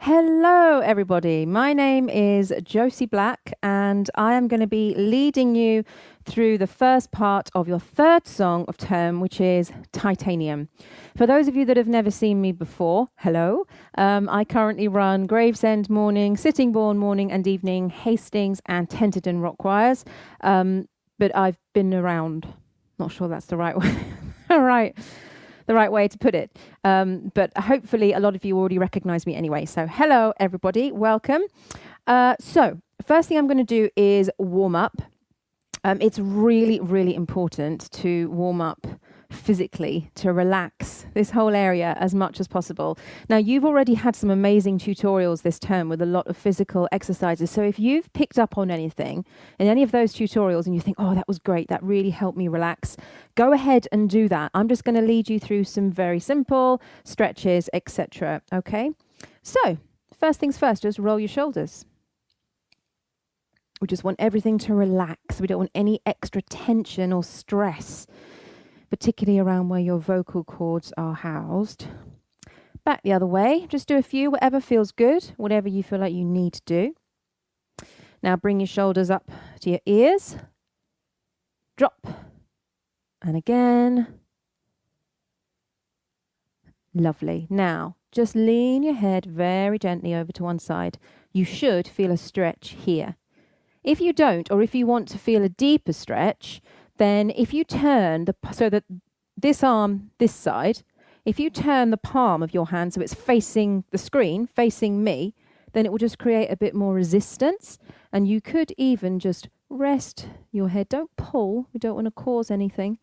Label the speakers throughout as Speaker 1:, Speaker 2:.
Speaker 1: Hello, everybody. My name is Josie Black, and I am going to be leading you through the first part of your third song of term, which is Titanium. For those of you that have never seen me before, hello. I currently run Gravesend morning, Sittingbourne morning and evening, Hastings and Tenterden rock choirs. But I've been around. Not sure that's the right way. The right way to put it. But hopefully a lot of you already recognize me anyway. So hello, everybody. Welcome. So first thing I'm going to do is warm up. It's really, really important to warm up physically, to relax this whole area as much as possible. Now, you've already had some amazing tutorials this term with a lot of physical exercises. So if you've picked up on anything in any of those tutorials and you think, oh, that was great, that really helped me relax, go ahead and do that. I'm just going to lead you through some very simple stretches, etc. Okay? So first things first, just roll your shoulders. We just want everything to relax. We don't want any extra tension or stress, particularly around where your vocal cords are housed. Back the other way. Just do a few, whatever feels good, whatever you feel like you need to do. Now bring your shoulders up to your ears. Drop. And again. Lovely. Now, just lean your head very gently over to one side. You should feel a stretch here. If you don't, or if you want to feel a deeper stretch, then if you turn so that this arm, this side, if you turn the palm of your hand so it's facing the screen, facing me, then it will just create a bit more resistance. And you could even just rest your head. Don't pull. We don't want to cause anything.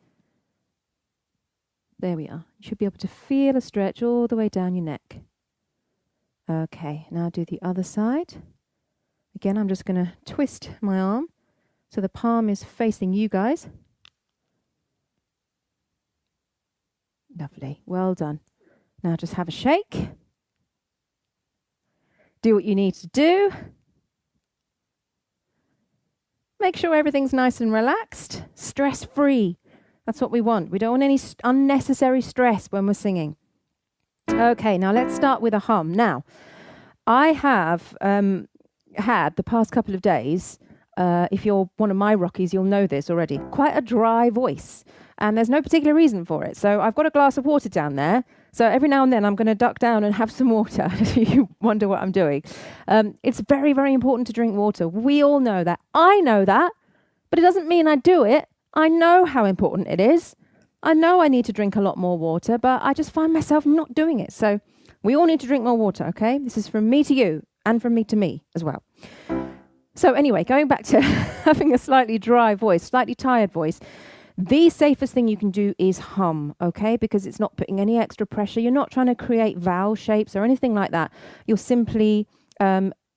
Speaker 1: There we are. You should be able to feel a stretch all the way down your neck. Okay, now do the other side. Again, I'm just going to twist my arm so the palm is facing you guys. Lovely. Well done. Now just have a shake. Do what you need to do. Make sure everything's nice and relaxed, stress-free. That's what we want. We don't want any unnecessary stress when we're singing. Okay, now let's start with a hum. Now, I have had the past couple of days, if you're one of my rockies, you'll know this already, quite a dry voice. And there's no particular reason for it. So I've got a glass of water down there. So every now and then I'm going to duck down and have some water. You wonder what I'm doing. It's very, very important to drink water. We all know that. I know that, but it doesn't mean I do it. I know how important it is. I know I need to drink a lot more water, but I just find myself not doing it. So we all need to drink more water, okay? This is from me to you and from me to me as well. So anyway, going back to having a slightly dry voice, slightly tired voice, the safest thing you can do is hum, okay? Because it's not putting any extra pressure. You're not trying to create vowel shapes or anything like that. You're simply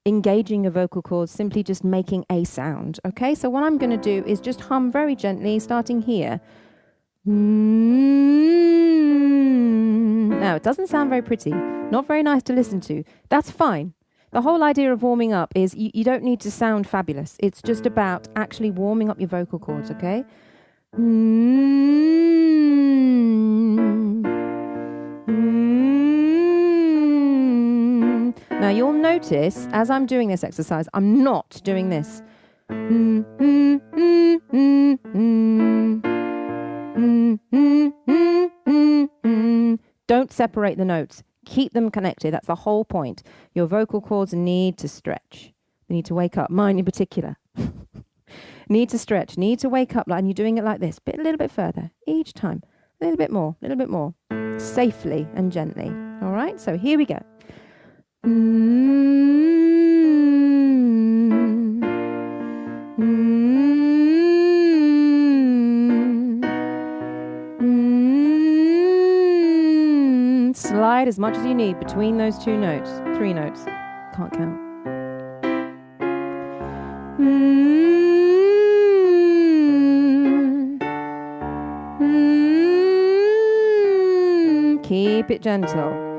Speaker 1: engaging your vocal cords, simply just making a sound, okay? So what I'm going to do is just hum very gently, starting here. Now, it doesn't sound very pretty, not very nice to listen to. That's fine. The whole idea of warming up is you don't need to sound fabulous. It's just about actually warming up your vocal cords, okay? Now you'll notice as I'm doing this exercise, I'm not doing this. Don't separate the notes. Keep them connected. That's the whole point. Your vocal cords need to stretch. They need to wake up. Mine in particular. Need to stretch, need to wake up, and you're doing it like this, a little bit further, each time, a little bit more, safely and gently. All right, so here we go. Slide as much as you need between those two notes, 3 notes, can't count. Keep it gentle.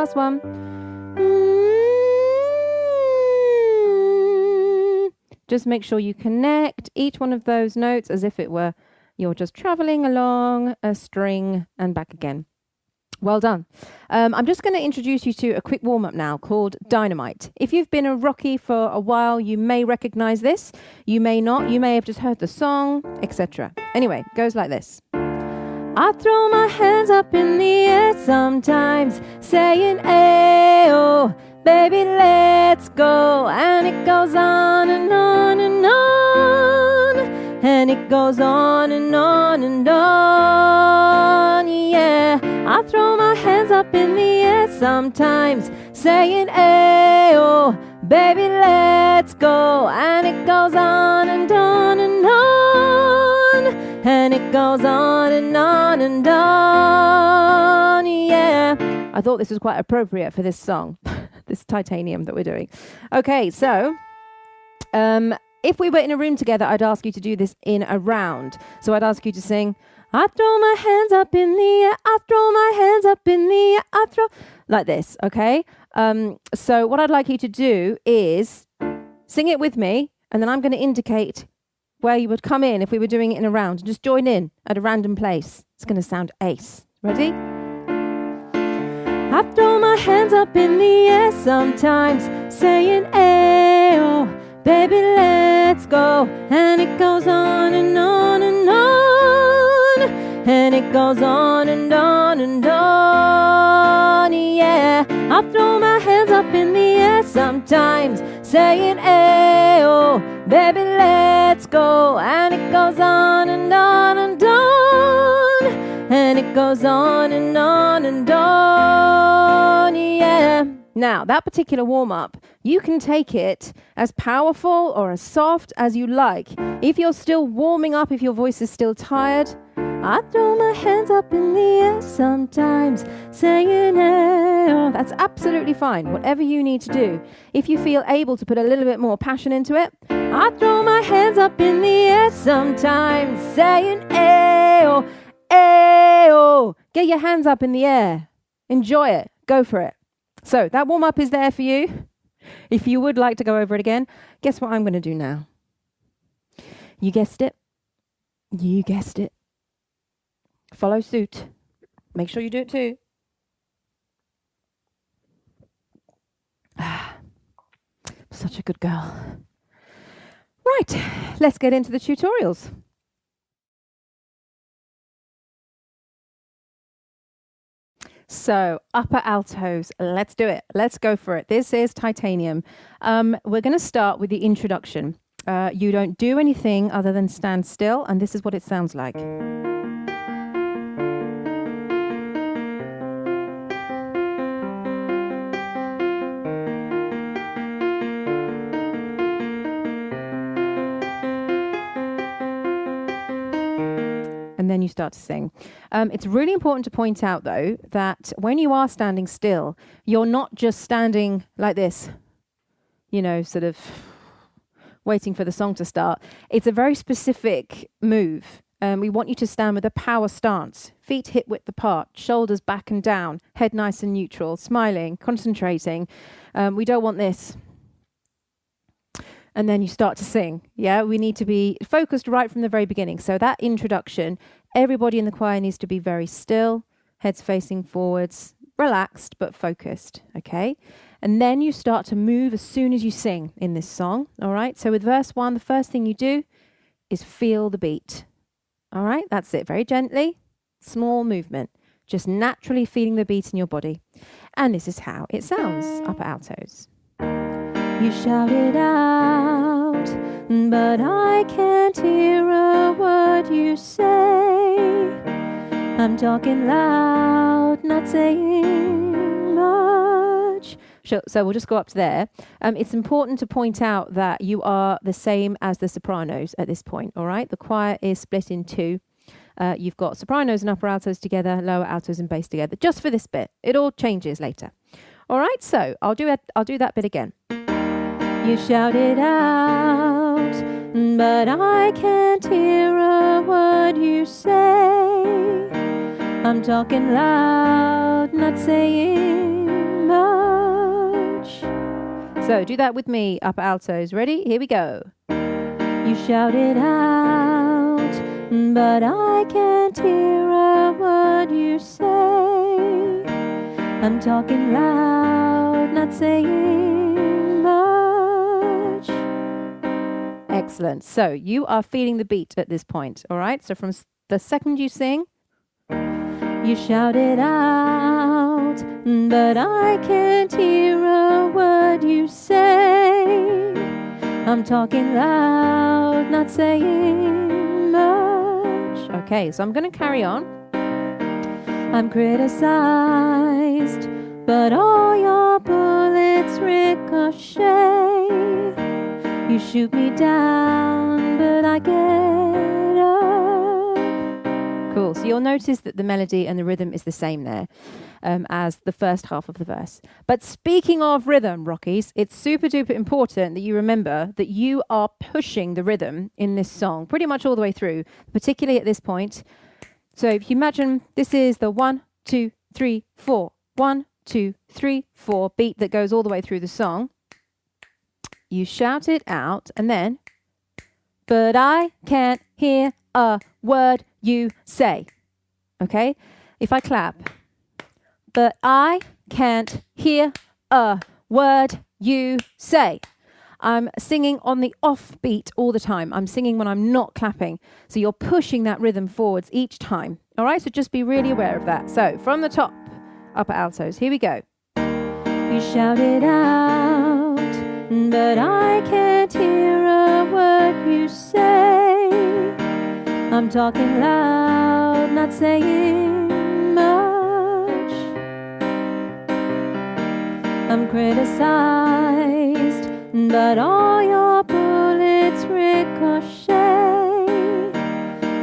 Speaker 1: Last one. Just make sure you connect each one of those notes as if it were you're just traveling along a string and back again. Well done. I'm just going to introduce you to a quick warm-up now called Dynamite. If you've been a Rocky for a while, you may recognize this. You may not. You may have just heard the song, etc. Anyway, it goes like this. I throw my hands up in the air sometimes, saying, "Ayo, baby, let's go." And it goes on and on and on. And it goes on and on and on, yeah. I throw my hands up in the air sometimes, saying, "Ayo, baby, let's go." And it goes on and on and on. And it goes on and on and on, yeah. I thought this was quite appropriate for this song, this Titanium that we're doing. Okay, so if we were in a room together, I'd ask you to do this in a round. So I'd ask you to sing, "I throw my hands up in the air, I throw my hands up in the air, I throw," like this, okay? So what I'd like you to do is sing it with me, and then I'm going to indicate where you would come in if we were doing it in a round. Just join in at a random place. It's going to sound ace. Ready? I throw my hands up in the air sometimes, saying, "Ayo, baby, let's go." And it goes on and on and on. And it goes on and on and on, yeah. I throw my hands up in the air sometimes, saying, "Ayo, baby, let's go." And it goes on and on and on. And it goes on and on and on, yeah. Now, that particular warm-up, you can take it as powerful or as soft as you like. If you're still warming up, if your voice is still tired, I throw my hands up in the air sometimes, saying, "Ayo." That's absolutely fine, whatever you need to do. If you feel able to put a little bit more passion into it, I throw my hands up in the air sometimes, saying, "Ayo, ayo." Get your hands up in the air. Enjoy it. Go for it. So that warm-up is there for you. If you would like to go over it again, guess what I'm going to do now? You guessed it. You guessed it. Follow suit. Make sure you do it too. Such a good girl. Right, let's get into the tutorials. So, upper altos, let's do it. Let's go for it. This is Titanium. We're going to start with the introduction. You don't do anything other than stand still, and this is what it sounds like. And then you start to sing. It's really important to point out, though, that when you are standing still, you're not just standing like this, you know, sort of waiting for the song to start. It's a very specific move. We want you to stand with a power stance, feet hip width apart, shoulders back and down, head nice and neutral, smiling, concentrating. We don't want this. And then you start to sing. Yeah, we need to be focused right from the very beginning. So that introduction, everybody in the choir needs to be very still, heads facing forwards, relaxed but focused, okay? And then you start to move as soon as you sing in this song, all right? So with verse 1, the first thing you do is feel the beat, all right? That's it, very gently, small movement, just naturally feeling the beat in your body. And this is how it sounds, upper altos. You shout it out, but I can't hear a word you say. I'm talking loud, not saying much. So we'll just go up to there. It's important to point out that you are the same as the sopranos at this point, all right? The choir is split in two. You've got sopranos and upper altos together, lower altos and bass together, just for this bit. It all changes later. All right, so I'll do that bit again. You shout it out, but I can't hear a word you say. I'm talking loud, not saying much. So do that with me, upper altos. Ready? Here we go. You shout it out, but I can't hear a word you say. I'm talking loud, not saying much. Excellent. So you are feeling the beat at this point, all right? So from the second you sing, you shout it out, but I can't hear a word you say. I'm talking loud, not saying much. Okay, so I'm going to carry on. I'm criticized, but all your bullets ricochet. You shoot me down, but I get up. Cool. So you'll notice that the melody and the rhythm is the same there as the first half of the verse. But speaking of rhythm, Rockies, it's super duper important that you remember that you are pushing the rhythm in this song pretty much all the way through, particularly at this point. So if you imagine this is the 1, 2, 3, 4, 1, 2, 3, 4 beat that goes all the way through the song. You shout it out and then, but I can't hear a word you say. Okay? If I clap, but I can't hear a word you say. I'm singing on the off beat all the time. I'm singing when I'm not clapping. So you're pushing that rhythm forwards each time. All right, so just be really aware of that. So from the top, upper altos, here we go. You shout it out, but I can't hear a word you say. I'm talking loud, not saying much. I'm criticized, but all your bullets ricochet.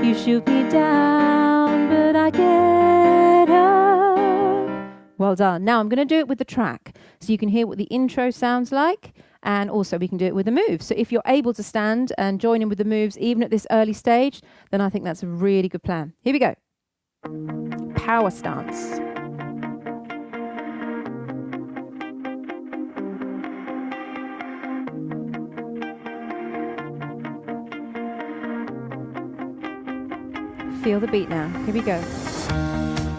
Speaker 1: You shoot me down, but I get up. Well done. Now I'm going to do it with the track so you can hear what the intro sounds like, and also we can do it with the moves. So if you're able to stand and join in with the moves even at this early stage, then I think that's a really good plan. Here we go. Power stance. Feel the beat now. Here we go.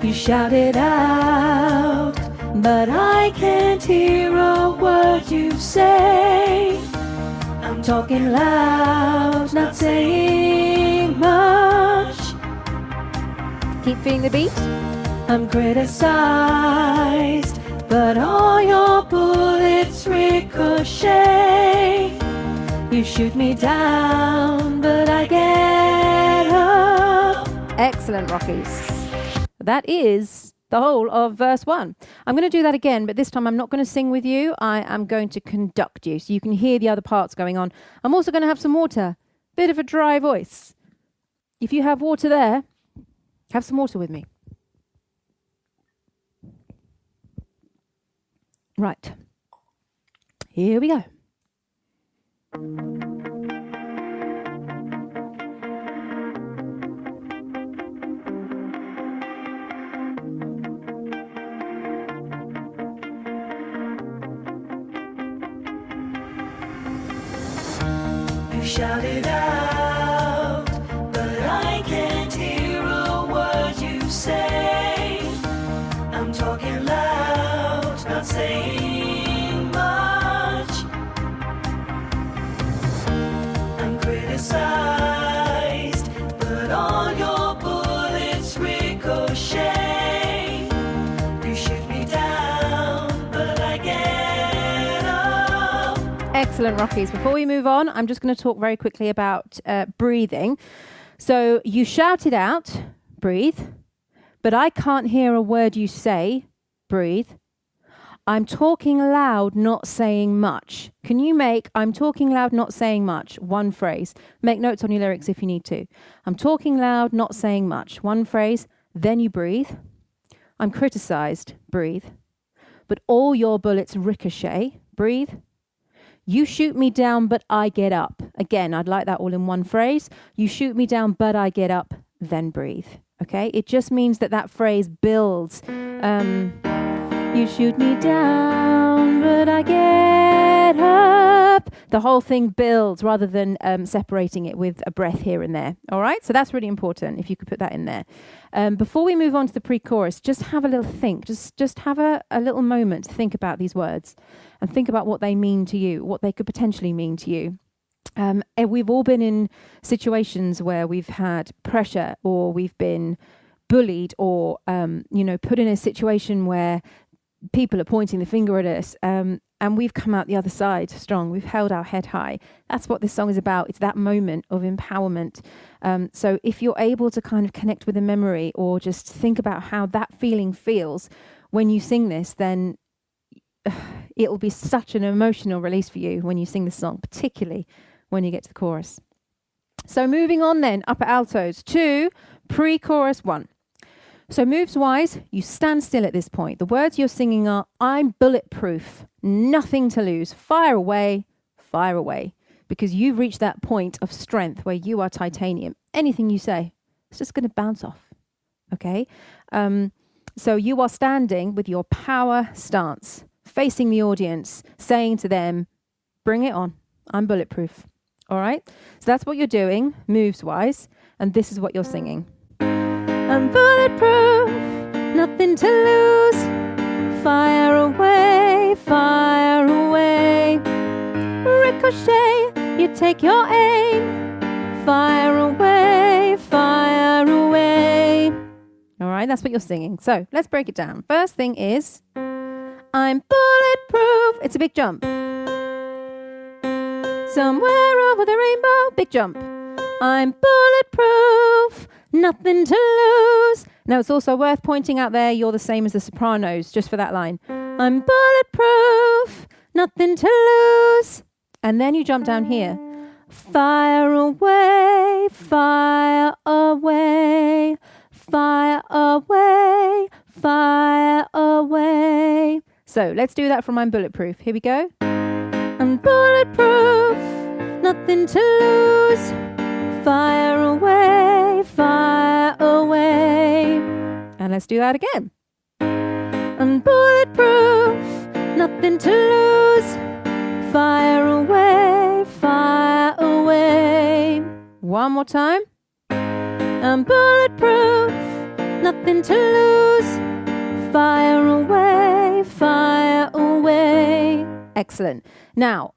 Speaker 1: You shout it out, but I can't hear a word you say. I'm talking loud, not saying much. Keep feeling the beat. I'm criticized, but all your bullets ricochet. You shoot me down, but I get up. Excellent, Rockies. That is the whole of verse 1. I'm going to do that again, but this time I'm not going to sing with you. I am going to conduct you so you can hear the other parts going on. I'm also going to have some water. Bit of a dry voice. If you have water there, have some water with me. Right. Here we go.
Speaker 2: Shout it out, but I can't hear a word you say. I'm talking loud, not saying much. I'm criticized, but all your bullets ricochet. You shoot me down, but I get up.
Speaker 1: Excellent, Rockies. Before we move on, I'm just going to talk very quickly about breathing. So you shout it out, breathe, but I can't hear a word you say, breathe. I'm talking loud, not saying much. Can you make I'm talking loud, not saying much one phrase? Make notes on your lyrics if you need to. I'm talking loud, not saying much. One phrase, then you breathe. I'm criticized, breathe. But all your bullets ricochet, breathe. You shoot me down, but I get up. Again, I'd like that all in one phrase. You shoot me down, but I get up, then breathe. Okay? It just means that that phrase builds You shoot me down, but I get up. The whole thing builds rather than separating it with a breath here and there. All right, so that's really important if you could put that in there. Before we move on to the pre-chorus, just have a little think. Just have a little moment to think about these words and think about what they mean to you, what they could potentially mean to you. And we've all been in situations where we've had pressure, or we've been bullied, or put in a situation where people are pointing the finger at us, and we've come out the other side strong. We've held our head high. That's what this song is about. It's that moment of empowerment. So if you're able to kind of connect with a memory, or just think about how that feeling feels when you sing this, then it will be such an emotional release for you when you sing this song, particularly when you get to the chorus. So moving on then, upper altos to pre-chorus 1. So moves wise, you stand still at this point. The words you're singing are, I'm bulletproof, nothing to lose, fire away, because you've reached that point of strength where you are titanium. Anything you say, it's just going to bounce off. Okay? So you are standing with your power stance, facing the audience, saying to them, bring it on, I'm bulletproof. All right? So that's what you're doing, moves wise, and this is what you're singing. I'm bulletproof, nothing to lose. Fire away, ricochet, you take your aim. Fire away. All right, that's what you're singing. So let's break it down. First thing is, I'm bulletproof. It's a big jump. Somewhere over the rainbow, big jump. I'm bulletproof, nothing to lose. Now, it's also worth pointing out there, you're the same as the sopranos, just for that line. I'm bulletproof, nothing to lose. And then you jump down here. Fire away, fire away, fire away, fire away. So let's do that from I'm bulletproof. Here we go. I'm bulletproof, nothing to lose. Fire away, fire away. And let's do that again. I'm bulletproof, nothing to lose. Fire away, fire away. One more time. I'm bulletproof, nothing to lose. Fire away, fire away. Excellent. Now,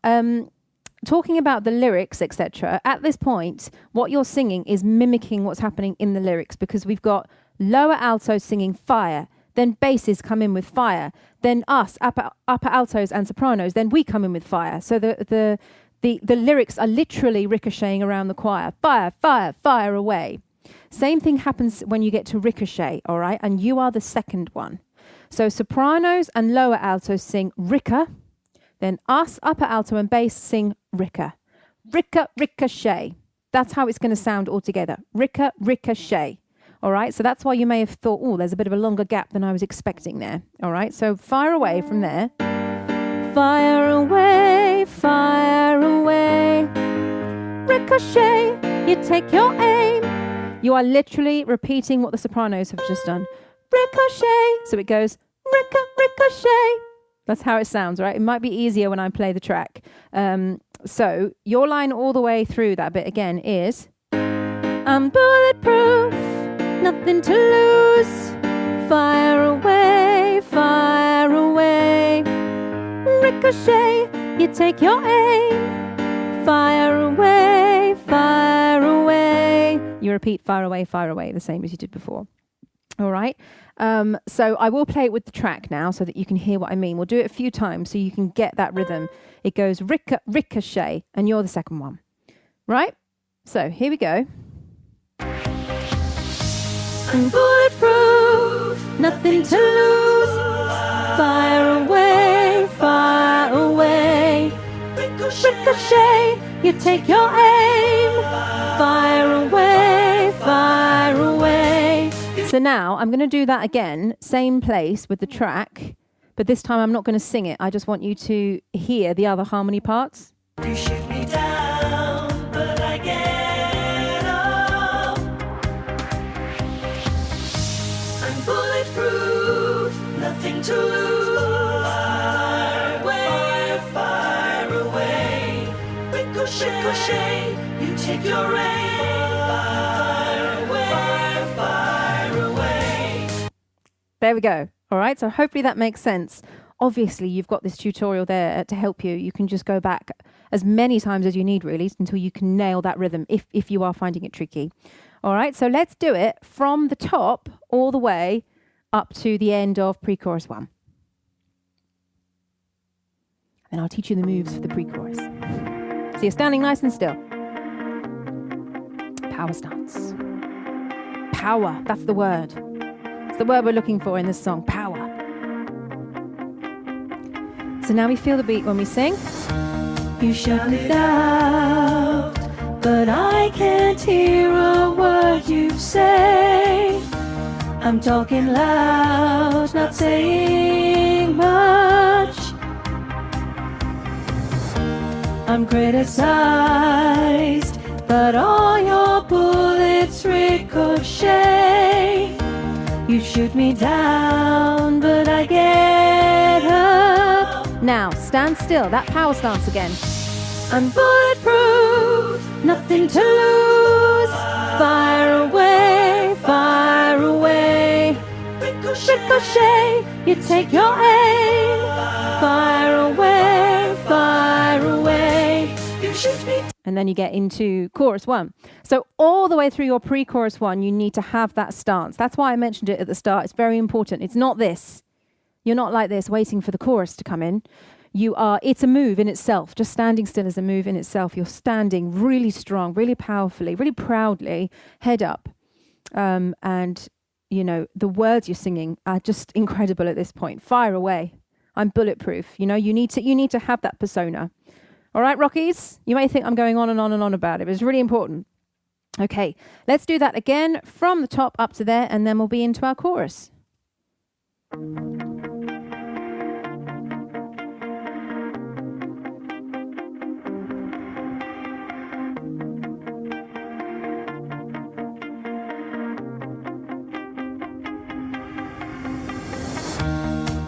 Speaker 1: talking about the lyrics, etc., at this point, what you're singing is mimicking what's happening in the lyrics, because we've got lower altos singing fire, then basses come in with fire, then us, upper altos and sopranos, then we come in with fire. So the lyrics are literally ricocheting around the choir. Fire, fire, fire away. Same thing happens when you get to ricochet, all right? And you are the second one. So sopranos and lower altos sing ricca, then us, upper alto and bass sing ricca. Ricca, ricochet. That's how it's going to sound all together. Ricca, ricochet. All right, so that's why you may have thought, oh, there's a bit of a longer gap than I was expecting there. All right, so fire away from there. Fire away, ricochet, you take your aim. You are literally repeating what the sopranos have just done. Ricochet, so it goes ricca, ricochet. That's how it sounds, right? It might be easier when I play the track. So your line all the way through that bit again is, I'm bulletproof, nothing to lose. Fire away, ricochet, you take your aim. Fire away, you repeat fire away, the same as you did before. All right. So I will play it with the track now so that you can hear what I mean. We'll do it a few times so you can get that rhythm. It goes ricca, ricochet, and you're the second one. Right? So here we go. I'm bulletproof, nothing to lose. Fire away, ricochet, you take your aim. Fire away. So now I'm going to do that again, same place with the track, but this time I'm not going to sing it. I just want you to hear the other harmony parts.
Speaker 2: You shoot me down, but I get up. I'm bulletproof, nothing nothing to lose. Fire away. Ricochet, ricochet, you take your aim. Fire away.
Speaker 1: There we go. All right, so hopefully that makes sense. Obviously, you've got this tutorial there to help you. You can just go back as many times as you need, really, until you can nail that rhythm if you are finding it tricky. All right, so let's do it from the top all the way up to the end of pre-chorus 1. And I'll teach you the moves for the pre-chorus. So you're standing nice and still. Power stance. Power, that's the word. It's the word we're looking for in this song, power. So now we feel the beat when we sing.
Speaker 2: You shout it out, but I can't hear a word you say. I'm talking loud, not saying much. I'm criticized, but all your bullets ricochet. You shoot me down, but I get up.
Speaker 1: Now, stand still, that power stance again.
Speaker 2: I'm bulletproof, nothing to lose. Fire away, fire away. Ricochet, you take your aim. Fire away, fire away. You shoot me.
Speaker 1: And then you get into chorus 1. So all the way through your pre-chorus 1, you need to have that stance. That's why I mentioned it at the start. It's very important. It's not this. You're not like this, waiting for the chorus to come in. It's a move in itself. Just standing still is a move in itself. You're standing really strong, really powerfully, really proudly, head up. And, you know, the words you're singing are just incredible at this point. Fire away. I'm bulletproof. You know, you need to have that persona. All right, Rockies? You may think I'm going on and on and on about it, but it's really important. Okay, let's do that again from the top up to there, and then we'll be into our chorus.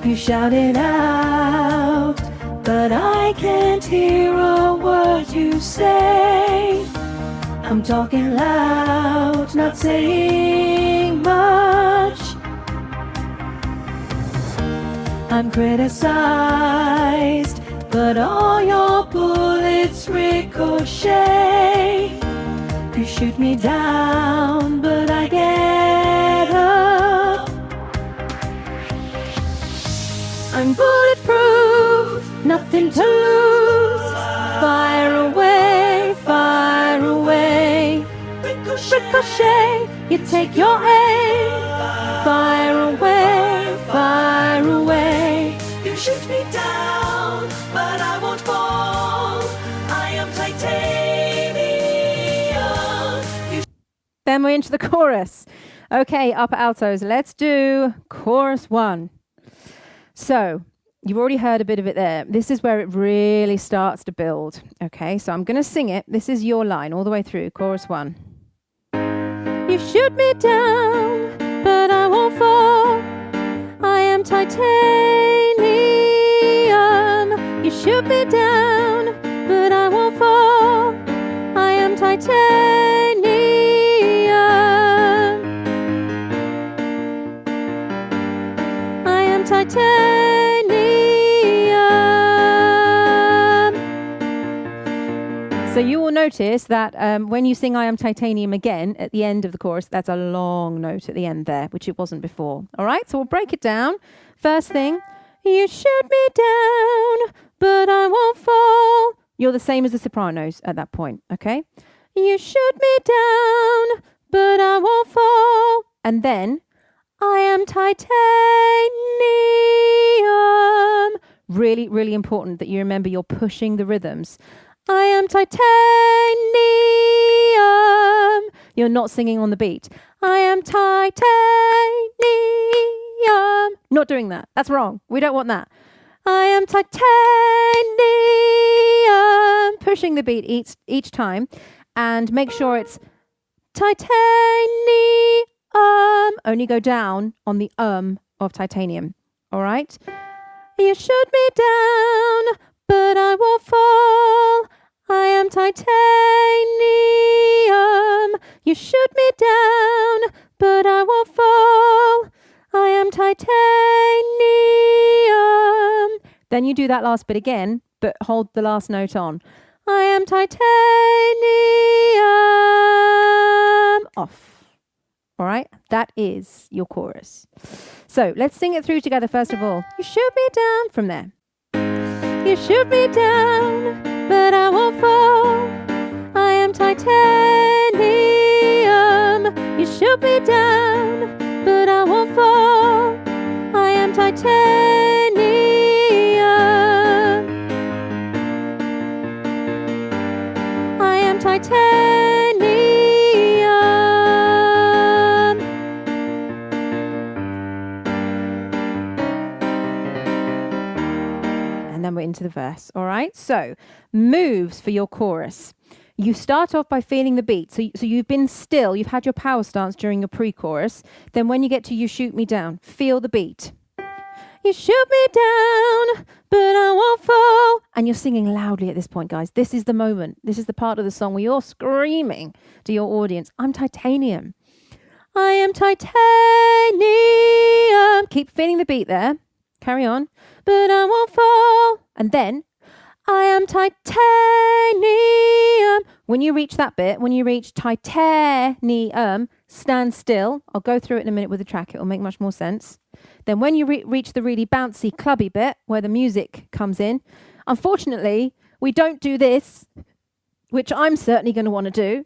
Speaker 2: You shout it out, but I can't hear a word you say. I'm talking loud, not saying much. I'm criticized, but all your bullets ricochet. You shoot me down, but I get up. I'm bulletproof, nothing to lose. Fire away, fire away. Ricochet, you take your aim. Fire away, fire away. You shoot me down, but I won't fall. I am titanium.
Speaker 1: Then we're into the chorus. Okay, upper altos. Let's do chorus 1. So you've already heard a bit of it there. This is where it really starts to build. Okay, so I'm going to sing it. This is your line all the way through, chorus 1. You shoot me down, but I won't fall. I am titanium. You shoot me down, but I won't fall. I am titanium. I am titanium. So you will notice that when you sing I am titanium again at the end of the chorus, that's a long note at the end there, which it wasn't before. All right, so we'll break it down. First thing, you shoot me down, but I won't fall. You're the same as the sopranos at that point, okay? You shoot me down, but I won't fall. And then, I am titanium. Really, really important that you remember you're pushing the rhythms. I am titanium. You're not singing on the beat. I am titanium. Not doing that. That's wrong. We don't want that. I am titanium. Pushing the beat each time. And make sure it's titanium. Only go down on the of titanium. All right? You shoot me down, but I won't fall. I am titanium. You shoot me down, but I won't fall. I am titanium. Then you do that last bit again, but hold the last note on. I am titanium. Off. All right? That is your chorus. So let's sing it through together first of all. You shoot me down from there. You shoot me down, but I won't fall. I am titanium. You shoot me down, but I won't fall. I am titanium. I am titanium. And then we're into the verse. All right. So moves for your chorus. You start off by feeling the beat. So you've been still. You've had your power stance during your pre-chorus. Then when you get to you shoot me down, feel the beat. You shoot me down, but I won't fall. And you're singing loudly at this point, guys. This is the moment. This is the part of the song where you're screaming to your audience. I'm titanium. I am titanium. Keep feeling the beat there. Carry on. But I won't fall. And then, I am titanium. When you reach that bit, when you reach titanium, stand still. I'll go through it in a minute with the track. It will make much more sense. Then when you reach the really bouncy, clubby bit where the music comes in, unfortunately, we don't do this, which I'm certainly going to want to do.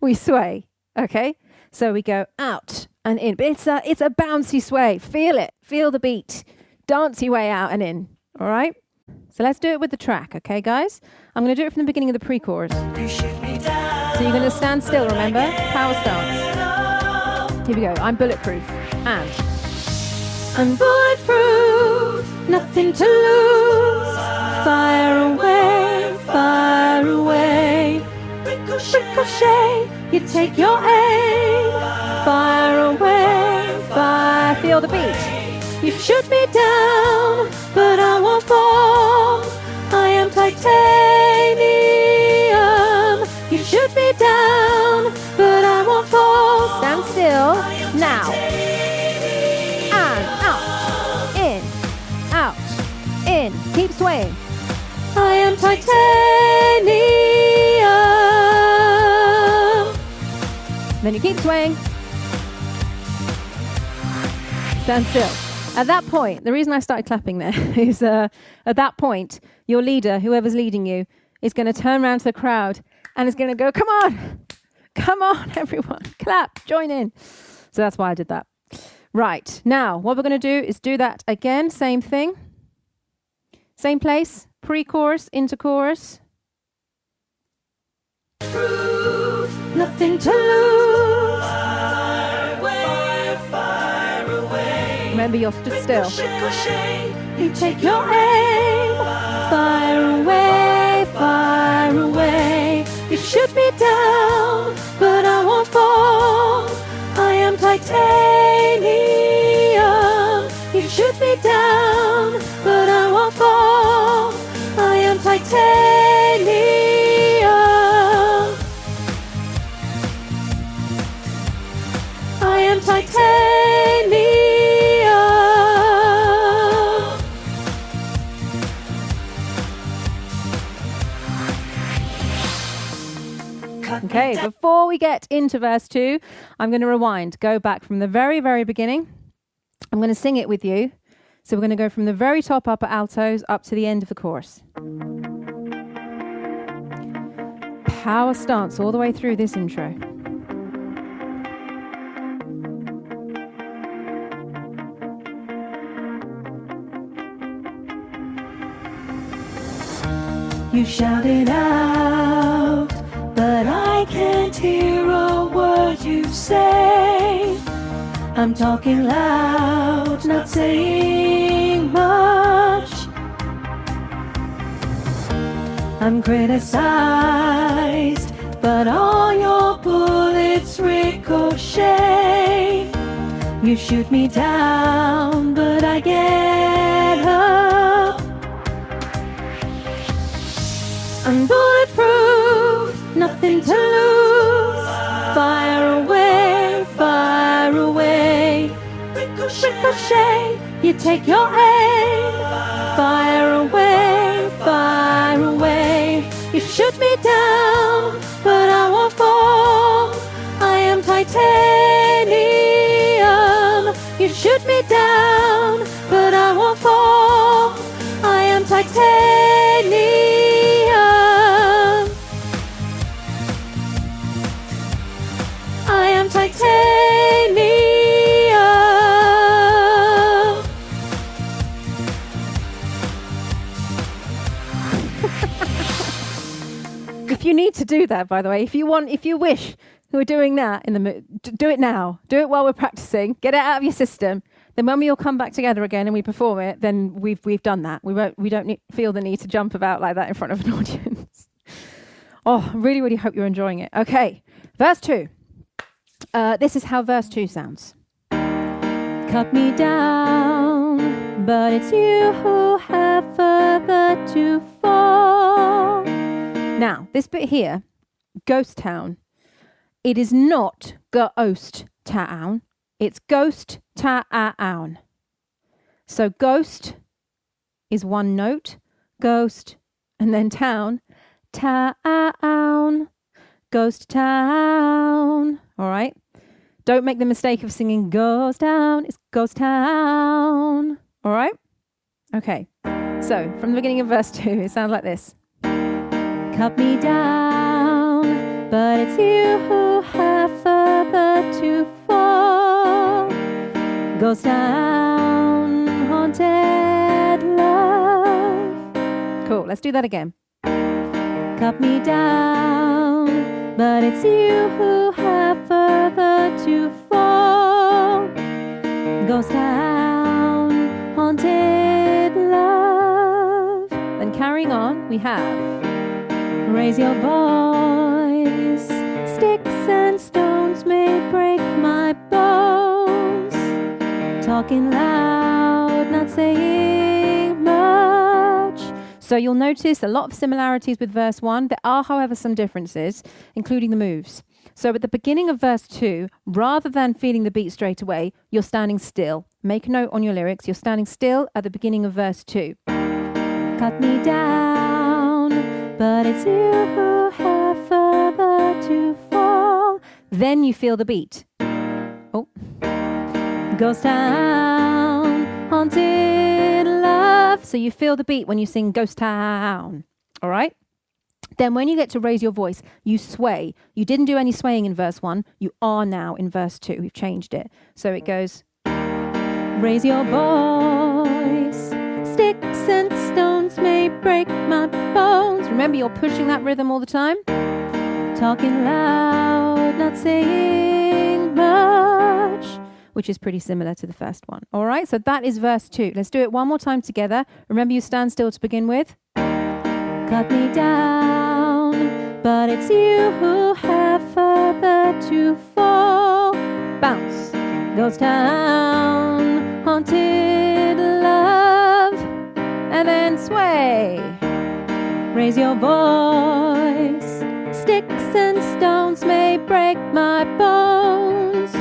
Speaker 1: We sway, okay? So we go out and in. But it's a bouncy sway. Feel it. Feel the beat. Dance your way out and in, all right? So let's do it with the track, okay, guys? I'm going to do it from the beginning of the pre-chorus. So you're going to stand still, remember? Power stance. Here we go. I'm bulletproof. And I'm bulletproof, nothing to lose. Fire away, fire away. Ricochet, you take your aim. Fire away, fire. Feel the beat. You shoot me down, but I won't fall. I am titanium. You shoot me down, but I won't fall. Stand still. Now. And out. In. Out. In. Keep swaying. I am titanium. Then you keep swaying. Stand still. At that point, the reason I started clapping there is at that point, your leader, whoever's leading you, is going to turn around to the crowd and is going to go, come on, everyone, clap, join in. So that's why I did that. Right, now, what we're going to do is do that again, same thing. Same place, pre-chorus, into chorus. Nothing to lose. Remember, you're stood still. You take your aim. Fire away, fire away. You shoot me down, but I won't fall. I am titanium. You shoot me down, but I won't fall. I am titanium. I am titanium. Okay, before we get into verse 2, I'm going to rewind, go back from the very, very beginning. I'm going to sing it with you. So we're going to go from the very top upper altos up to the end of the chorus. Power stance all the way through this intro.
Speaker 2: You shout it out, but I can't hear a word you say. I'm talking loud, not saying much. I'm criticized, but all your bullets ricochet. You shoot me down, but I get
Speaker 1: to lose. Fire away, fire away. Ricochet, you take your aim. Fire away, fire away. You shoot me down, but I won't fall. I am titanium. You shoot me down, but I won't fall. I am titanium. I am titanium. If you need to do that, by the way, if you wish we're doing that do it now. Do it while we're practicing. Get it out of your system. Then when we all come back together again and we perform it, then we've done that. We don't feel the need to jump about like that in front of an audience. Oh, I really, really hope you're enjoying it. Okay, verse 2. This is how verse 2 sounds. Cut me down, but it's you who have further to fall. Now, this bit here, ghost town, it is not ghost town, it's ghost town. So ghost is one note, ghost, and then town, ghost town. All right? Don't make the mistake of singing ghost town, it's ghost town. All right? Okay. So, from the beginning of verse 2, it sounds like this. Cut me down, but it's you who have further to fall. Ghost town, haunted love. Cool, let's do that again. Cut me down, but it's you who have further to fall. Ghost town, haunted love. Then carrying on, we have raise your voice. Sticks and stones may break my bones. Talking loud, not saying much. So you'll notice a lot of similarities with verse 1. There are, however, some differences, including the moves. So at the beginning of verse 2, rather than feeling the beat straight away, you're standing still. Make a note on your lyrics. You're standing still at the beginning of verse 2. Cut me down, but it's you who have further to fall. Then you feel the beat. Oh. Ghost town, haunted love. So you feel the beat when you sing ghost town. All right? Then when you get to raise your voice, you sway. You didn't do any swaying in verse 1. You are now in verse 2. We've changed it. So it goes, raise your voice. Sticks and stones may break my bones. Remember, you're pushing that rhythm all the time. Talking loud, not saying much, which is pretty similar to the first one. All right, so that is verse 2. Let's do it one more time together. Remember, you stand still to begin with. Cut me down, but it's you who have further to fall. Bounce, ghost town, haunted love, and then sway. Raise your voice. Sticks and stones may break my bones.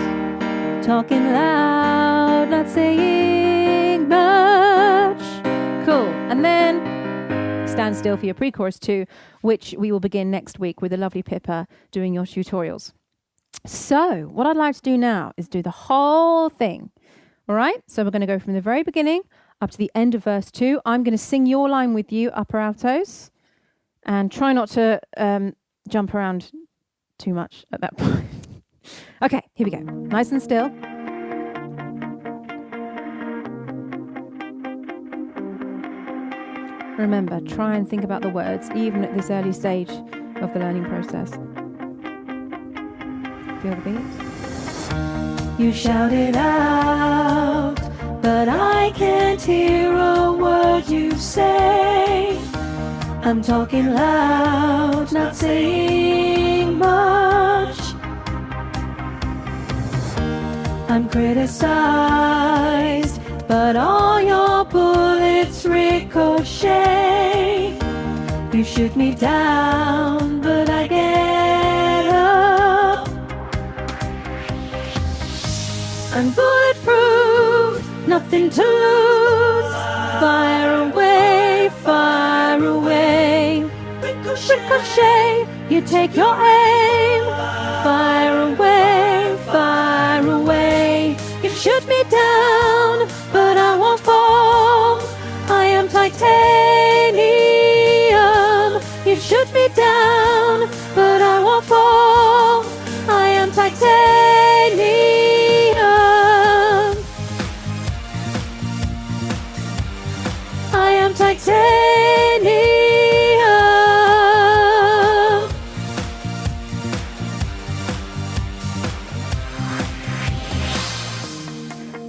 Speaker 1: Talking loud, not saying much. Cool. And then stand still for your pre-chorus 2, which we will begin next week with the lovely Pippa doing your tutorials. So what I'd like to do now is do the whole thing. All right? So we're going to go from the very beginning up to the end of verse 2. I'm going to sing your line with you, upper altos, and try not to jump around too much at that point. Okay, here we go. Nice and still. Remember, try and think about the words, even at this early stage of the learning process. Feel the beat?
Speaker 2: You shouted out, but I can't hear a word you say. I'm talking loud, not saying much. I'm criticized, but all your bullets ricochet. You shoot me down, but I get
Speaker 1: nothing to lose. Fire away, fire away. Ricochet, you take your aim. Fire away, fire away. You shoot me down, but I won't fall. I am titanium. You shoot me down, but I won't fall. I am titanium. I am titanium.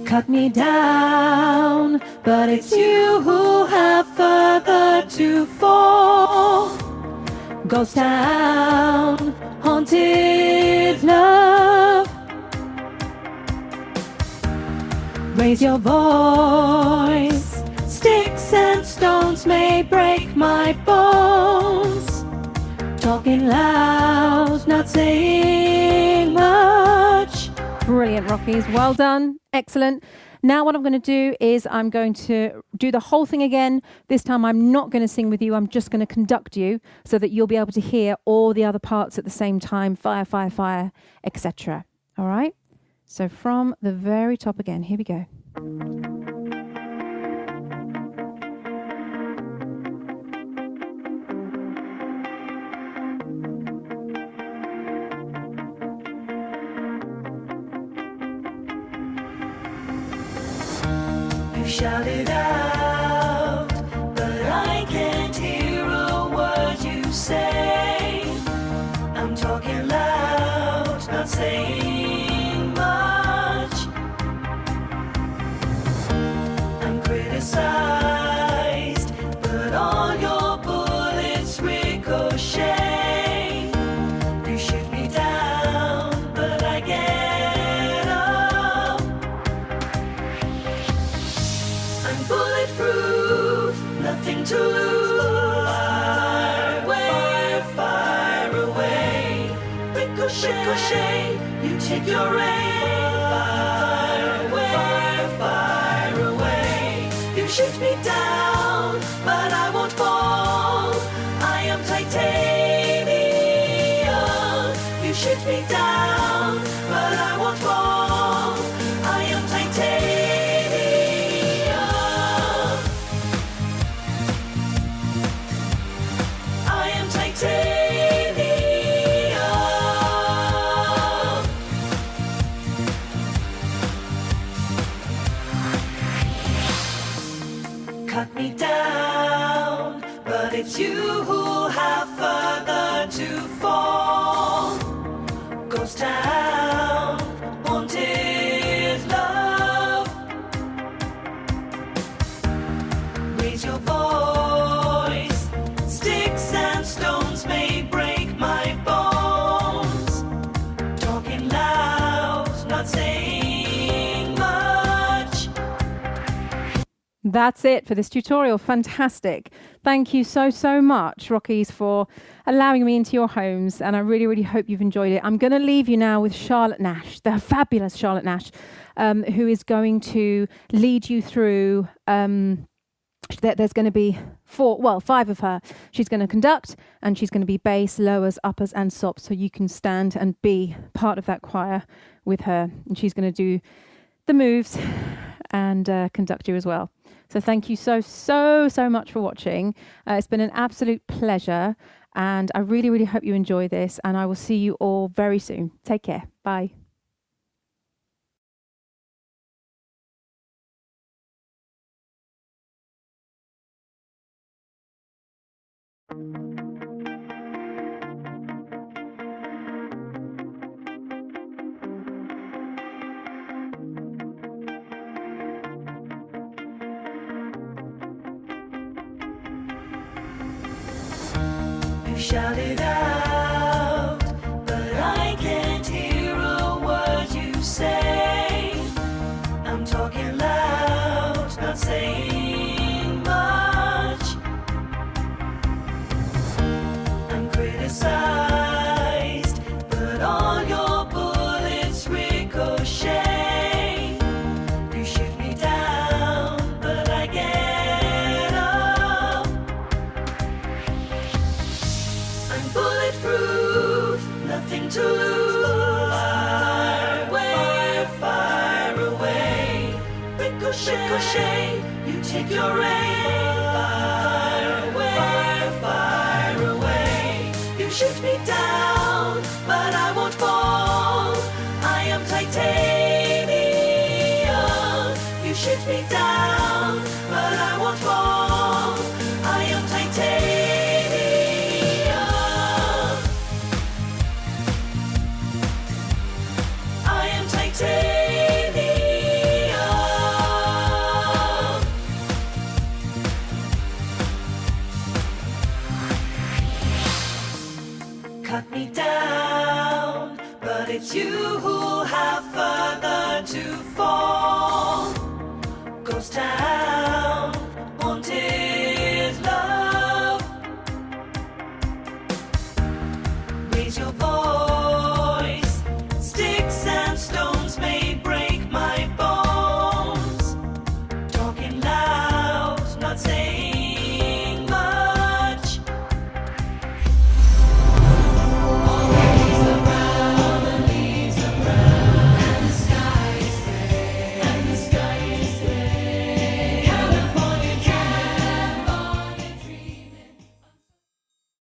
Speaker 1: Cut me down, but it's you who have further to fall. Ghost town, haunted love. Raise your voice. Sticks and stones may break my bones. Talking loud, not saying much. Brilliant, Rockies. Well done. Excellent. Now what I'm going to do is I'm going to do the whole thing again. This time I'm not going to sing with you. I'm just going to conduct you so that you'll be able to hear all the other parts at the same time. Fire, fire, fire, etc. All right? So from the very top again. Here we go.
Speaker 2: Shout it out, but I can't hear a word you say. I'm talking loud, not saying much. I'm criticized, but all your bullets ricochet. You shoot me down, but I get up. I'm bulletproof, nothing to lose. Fire away, fire away. Ricochet, you take your aim. Fire away, fire away. You shoot me down, but I won't fall. I am titanium. You shoot me down, but I won't fall. I am titanium. I am titanium. Cut me down, but it's you who have further to fall. Ghost town, haunted love. Raise your voice. Sticks and stones may break my bones. Talking loud, not saying much.
Speaker 1: That's it for this tutorial. Fantastic. Thank you so, so much, Rockies, for allowing me into your homes. And I really, really hope you've enjoyed it. I'm going to leave you now with Charlotte Nash, the fabulous Charlotte Nash, who is going to lead you through. There's going to be five of her. She's going to conduct, and she's going to be bass, lowers, uppers, and sops. So you can stand and be part of that choir with her. And she's going to do the moves and conduct you as well. So thank you so, so, so much for watching. It's been an absolute pleasure, and I really, really hope you enjoy this, and I will see you all very soon. Take care. Bye.
Speaker 2: You shout it out, but I can't hear a word you say. I'm talking loud, not saying much. I'm criticized, but all your bullets ricochet. You shoot me down. your rain. Far away, far away. You shoot me down, but I won't fall. I am titanium. You shoot me down, but I won't fall. I am titanium. I am titanium. Cut me down, but it's you who have further to fall. Ghost town.